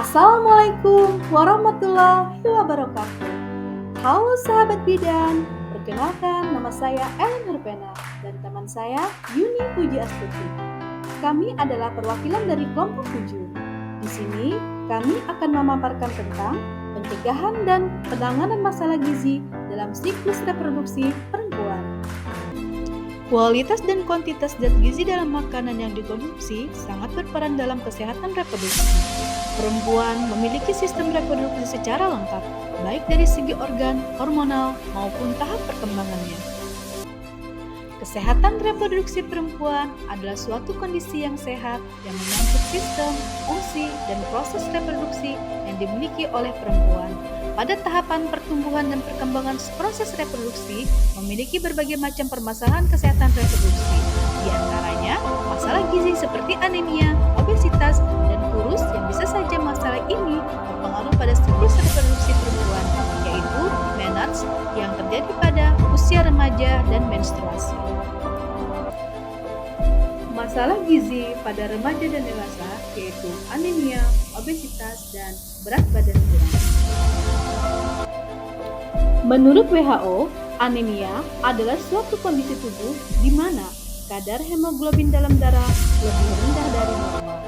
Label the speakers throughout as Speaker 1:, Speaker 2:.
Speaker 1: Assalamualaikum warahmatullahi wabarakatuh. Halo sahabat bidan, perkenalkan nama saya Ellen Herpena dan teman saya Yuni Puji Astuti. Kami adalah perwakilan dari kelompok 7. Di sini kami akan memaparkan tentang pencegahan dan penanganan masalah gizi dalam siklus reproduksi perempuan. Kualitas dan kuantitas zat gizi dalam makanan yang dikonsumsi sangat berperan dalam kesehatan reproduksi. Perempuan memiliki sistem reproduksi secara lengkap, baik dari segi organ, hormonal, maupun tahap perkembangannya. Kesehatan reproduksi perempuan adalah suatu kondisi yang sehat yang menyangkut sistem, fungsi, dan proses reproduksi yang dimiliki oleh perempuan. Pada tahapan pertumbuhan dan perkembangan proses reproduksi memiliki berbagai macam permasalahan kesehatan reproduksi, di antaranya masalah gizi seperti anemia, obesitas, dan kurus yang bisa saja masalah ini berpengaruh pada siklus reproduksi perempuan, yaitu menarche yang terjadi pada usia remaja dan menstruasi. Masalah gizi pada remaja dan dewasa yaitu anemia, obesitas, dan berat badan kurang. Menurut WHO, anemia adalah suatu kondisi tubuh di mana kadar hemoglobin dalam darah lebih rendah dari normal.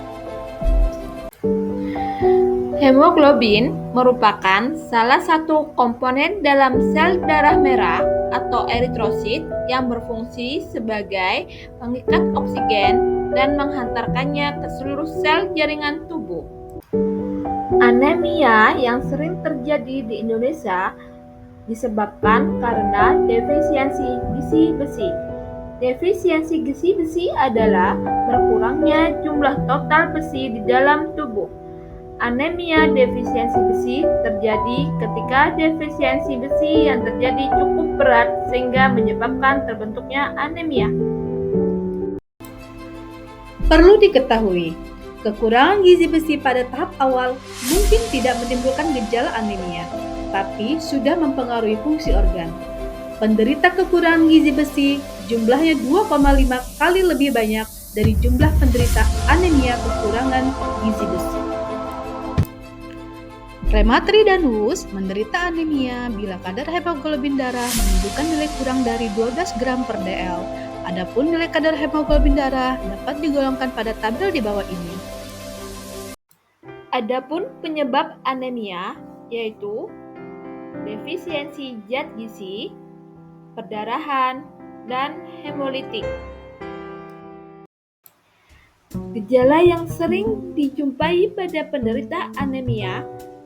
Speaker 2: Hemoglobin merupakan salah satu komponen dalam sel darah merah atau eritrosit yang berfungsi sebagai pengikat oksigen dan menghantarkannya ke seluruh sel jaringan tubuh. Anemia yang sering terjadi di Indonesia disebabkan karena defisiensi gizi besi. Defisiensi gizi besi adalah berkurangnya jumlah total besi di dalam tubuh. Anemia defisiensi besi terjadi ketika defisiensi besi yang terjadi cukup berat sehingga menyebabkan terbentuknya anemia.
Speaker 1: Perlu diketahui, kekurangan gizi besi pada tahap awal mungkin tidak menimbulkan gejala anemia, tapi sudah mempengaruhi fungsi organ. Penderita kekurangan gizi besi jumlahnya 2,5 kali lebih banyak dari jumlah penderita anemia kekurangan gizi besi. Rematri dan Wus menderita anemia bila kadar hemoglobin darah menunjukkan nilai kurang dari 12 gram per dl. Adapun nilai kadar hemoglobin darah dapat digolongkan pada tabel di bawah ini.
Speaker 2: Adapun penyebab anemia yaitu defisiensi zat gizi, perdarahan, dan hemolitik. Gejala yang sering dijumpai pada penderita anemia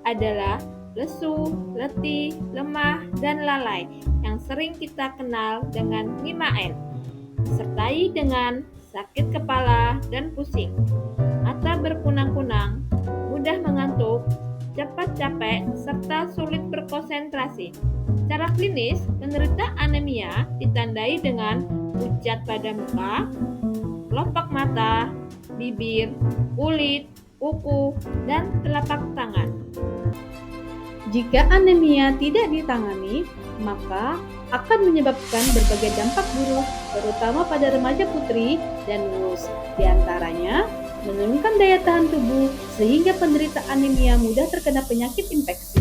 Speaker 2: adalah lesu, letih, lemah, dan lalai yang sering kita kenal dengan 5N, disertai dengan sakit kepala dan pusing, mata berkunang-kunang, mudah mengantuk, cepat capek, serta sulit berkonsentrasi. Secara klinis, penderita anemia ditandai dengan pucat pada muka, kelopak mata, bibir, kulit, kuku, dan telapak tangan.
Speaker 1: Jika anemia tidak ditangani, maka akan menyebabkan berbagai dampak buruk, terutama pada remaja putri dan wus. Di antaranya, menurunkan daya tahan tubuh sehingga penderita anemia mudah terkena penyakit infeksi,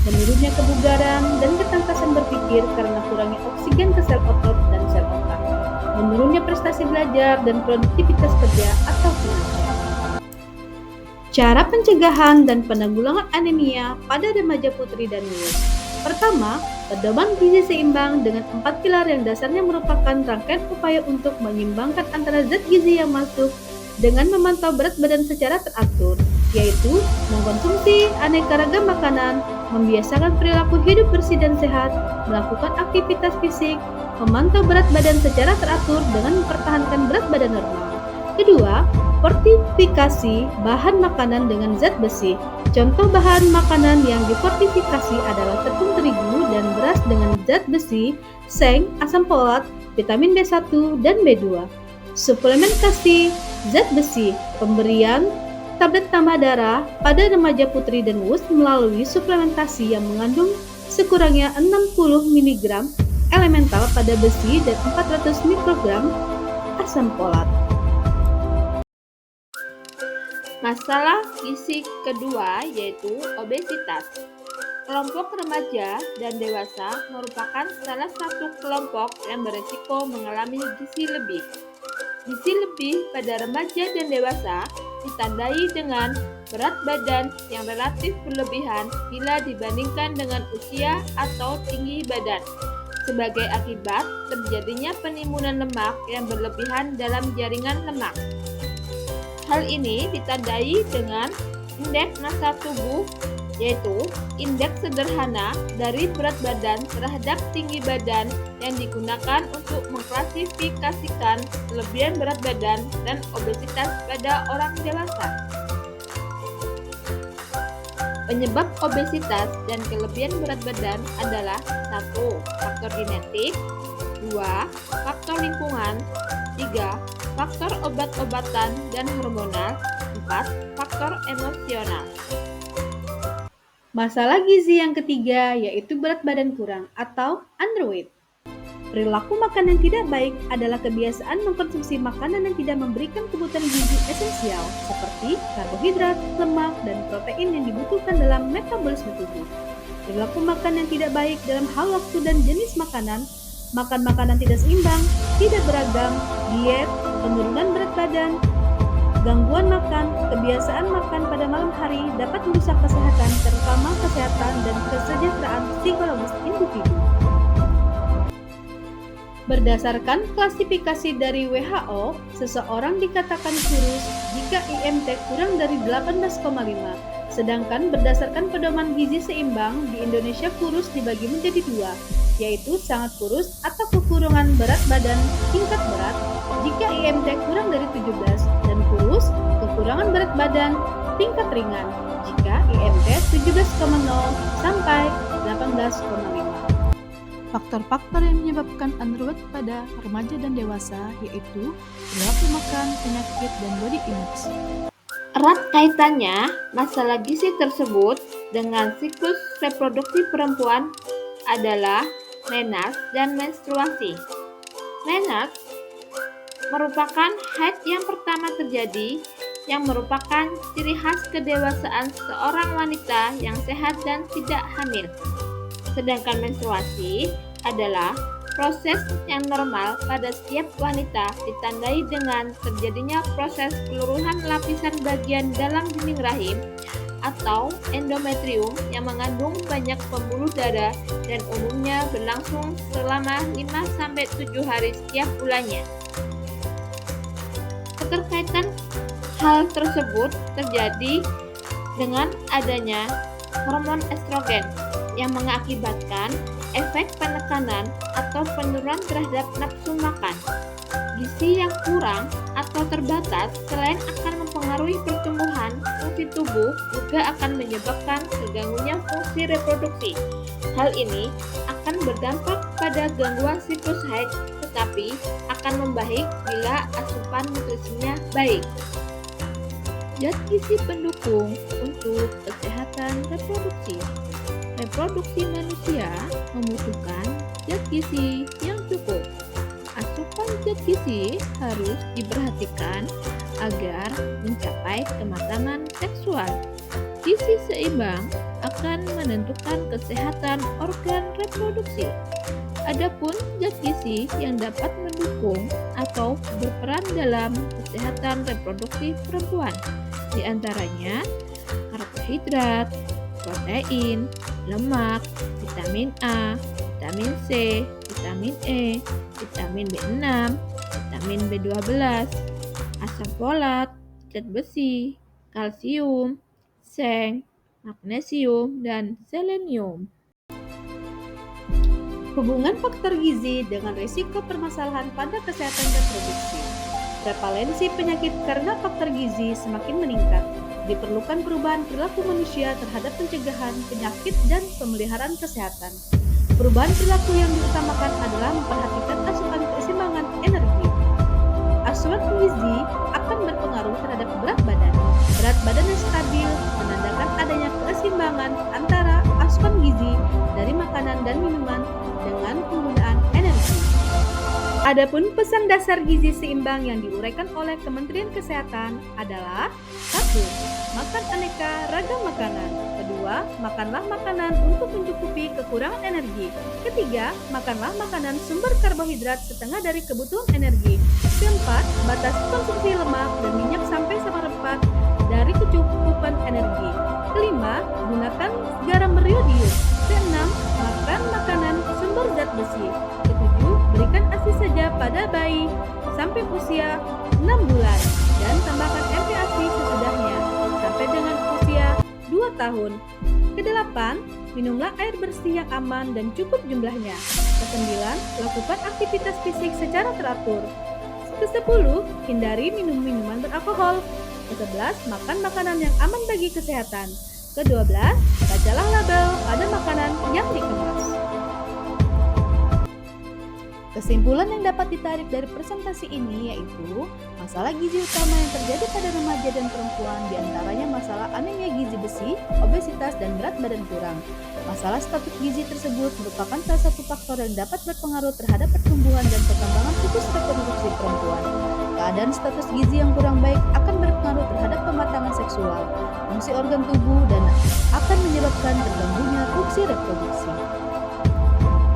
Speaker 1: menurunnya kebugaran dan ketangkasan berpikir karena kurangnya oksigen ke sel otot dan sel otak, menurunnya prestasi belajar dan produktivitas kerja atau kinerja. Cara pencegahan dan penanggulangan anemia pada remaja putri dan wus. Pertama, pedoman gizi seimbang dengan 4 pilar yang dasarnya merupakan rangkaian upaya untuk menyeimbangkan antara zat gizi yang masuk dengan memantau berat badan secara teratur, yaitu mengkonsumsi aneka ragam makanan, membiasakan perilaku hidup bersih dan sehat, melakukan aktivitas fisik, memantau berat badan secara teratur dengan mempertahankan berat badan normal. Kedua, fortifikasi bahan makanan dengan zat besi. Contoh bahan makanan yang difortifikasi adalah tepung terigu dan beras dengan zat besi, seng, asam folat, vitamin B1 dan B2. Suplementasi zat besi, pemberian tablet tambah darah pada remaja putri dan wus melalui suplementasi yang mengandung sekurangnya 60 mg elemental pada besi dan 400 mikrogram asam folat.
Speaker 2: Masalah gizi kedua yaitu obesitas. Kelompok remaja dan dewasa merupakan salah satu kelompok yang berisiko mengalami gizi lebih. Gizi lebih pada remaja dan dewasa ditandai dengan berat badan yang relatif berlebihan bila dibandingkan dengan usia atau tinggi badan. Sebagai akibat terjadinya penimbunan lemak yang berlebihan dalam jaringan lemak. Hal ini ditandai dengan indeks massa tubuh, yaitu indeks sederhana dari berat badan terhadap tinggi badan yang digunakan untuk mengklasifikasikan kelebihan berat badan dan obesitas pada orang dewasa. Penyebab obesitas dan kelebihan berat badan adalah 1. Faktor genetik, 2. Faktor lingkungan, 3. Faktor obat-obatan dan hormonal, 4. Faktor emosional.
Speaker 1: Masalah gizi yang ketiga yaitu berat badan kurang atau underweight. Perilaku makan yang tidak baik adalah kebiasaan mengkonsumsi makanan yang tidak memberikan kebutuhan gizi esensial seperti karbohidrat, lemak, dan protein yang dibutuhkan dalam metabolisme tubuh. Perilaku makan yang tidak baik dalam hal waktu dan jenis makanan, makan makanan tidak seimbang, tidak beragam, diet, penurunan berat badan, gangguan makan, kebiasaan makan pada malam hari dapat merusak kesehatan, terutama kesehatan dan kesejahteraan psikologis individu. Berdasarkan klasifikasi dari WHO, seseorang dikatakan kurus jika IMT kurang dari 18,5. Sedangkan berdasarkan pedoman gizi seimbang, di Indonesia kurus dibagi menjadi 2, yaitu sangat kurus atau kekurangan berat badan tingkat berat jika IMT kurang dari 17 dan kurus kekurangan berat badan tingkat ringan jika IMT 17,0 sampai 18,5. Faktor-faktor yang menyebabkan underweight pada remaja dan dewasa yaitu perilaku makan, penyakit, dan body image.
Speaker 2: Erat kaitannya masalah gizi tersebut dengan siklus reproduksi perempuan adalah menarche dan menstruasi. Menarche merupakan haid yang pertama terjadi yang merupakan ciri khas kedewasaan seorang wanita yang sehat dan tidak hamil. Sedangkan menstruasi adalah proses yang normal pada setiap wanita ditandai dengan terjadinya proses peluruhan lapisan bagian dalam dinding rahim atau endometrium yang mengandung banyak pembuluh darah dan umumnya berlangsung selama 5-7 hari setiap bulannya. Keterkaitan hal tersebut terjadi dengan adanya hormon estrogen yang mengakibatkan efek penekanan atau penurunan terhadap nafsu makan. Gizi yang kurang atau terbatas selain akan mempengaruhi pertumbuhan fungsi tubuh juga akan menyebabkan terganggunya fungsi reproduksi. Hal ini akan berdampak pada gangguan siklus haid tetapi akan membaik bila asupan nutrisinya baik. Zat gizi pendukung untuk kesehatan reproduksi. Reproduksi manusia membutuhkan zat gizi yang cukup. Asupan zat gizi harus diperhatikan agar mencapai kematangan seksual. Gizi seimbang akan menentukan kesehatan organ reproduksi. Adapun zat gizi yang dapat mendukung atau berperan dalam kesehatan reproduksi perempuan, di antaranya karbohidrat, protein, lemak, vitamin A, vitamin C, vitamin E, vitamin B6, vitamin B12, asam folat, zat besi, kalsium, seng, magnesium, dan selenium.
Speaker 1: Hubungan faktor gizi dengan risiko permasalahan pada kesehatan reproduksi. Prevalensi penyakit karena faktor gizi semakin meningkat. Diperlukan perubahan perilaku manusia terhadap pencegahan penyakit dan pemeliharaan kesehatan. Perubahan perilaku yang diutamakan adalah memperhatikan asupan keseimbangan energi. Asupan gizi akan berpengaruh terhadap berat badan. Berat badan yang stabil menandakan adanya keseimbangan antara asupan gizi dari makanan dan minuman dengan penggunaan energi. Adapun pesan dasar gizi seimbang yang diuraikan oleh Kementerian Kesehatan adalah 1. Makan aneka ragam makanan. 2. Makanlah makanan untuk mencukupi kekurangan energi. 3. Makanlah makanan sumber karbohidrat setengah dari kebutuhan energi. 4. Batasi konsumsi lemak dan minyak sampai seperempat dari kecukupan energi. 5. Gunakan garam beriodium. 6. Makan makanan sumber zat besi. 7. Berikan ASI saja pada bayi sampai usia 6 bulan dan tambahkan MPASI sesudahnya sampai dengan usia 2 tahun. 8. Minumlah air bersih yang aman dan cukup jumlahnya. 9. Lakukan aktivitas fisik secara teratur. 10. Hindari minum minuman beralkohol. 11. Makan makanan yang aman bagi kesehatan. 12. Bacalah label pada makanan yang dikemas. Kesimpulan yang dapat ditarik dari presentasi ini yaitu masalah gizi utama yang terjadi pada remaja dan perempuan diantaranya masalah anemia gizi besi, obesitas, dan berat badan kurang. Masalah status gizi tersebut merupakan salah satu faktor yang dapat berpengaruh terhadap pertumbuhan dan perkembangan siklus reproduksi perempuan. Keadaan status gizi yang kurang baik akan berpengaruh terhadap pematangan seksual, fungsi organ tubuh, dan akan menyebabkan terganggunya fungsi reproduksi.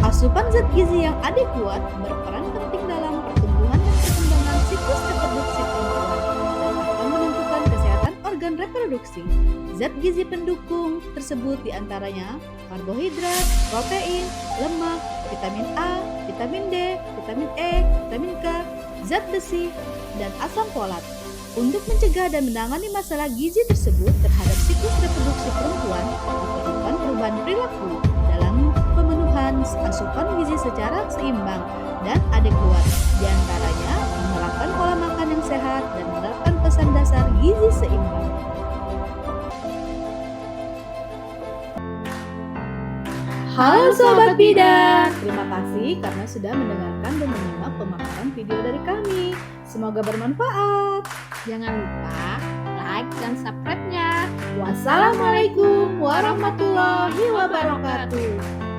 Speaker 1: Asupan zat gizi yang adekuat berperan penting dalam pertumbuhan dan perkembangan siklus reproduksi perempuan dan akan menentukan kesehatan organ reproduksi. Zat gizi pendukung tersebut diantaranya karbohidrat, protein, lemak, vitamin A, vitamin D, vitamin E, vitamin K, zat besi, dan asam folat. Untuk mencegah dan menangani masalah gizi tersebut terhadap siklus reproduksi perempuan, diperlukan perubahan perilaku dalam pemenuhan asupan gizi secara seimbang dan adekuat, diantaranya menerapkan pola makan yang sehat dan menerapkan pesan dasar gizi seimbang. Halo Sobat Bidan, terima kasih karena sudah mendengarkan dan menyimak pemaparan video dari kami. Semoga bermanfaat.
Speaker 2: Jangan lupa like dan subscribe-nya.
Speaker 1: Wassalamualaikum warahmatullahi wabarakatuh.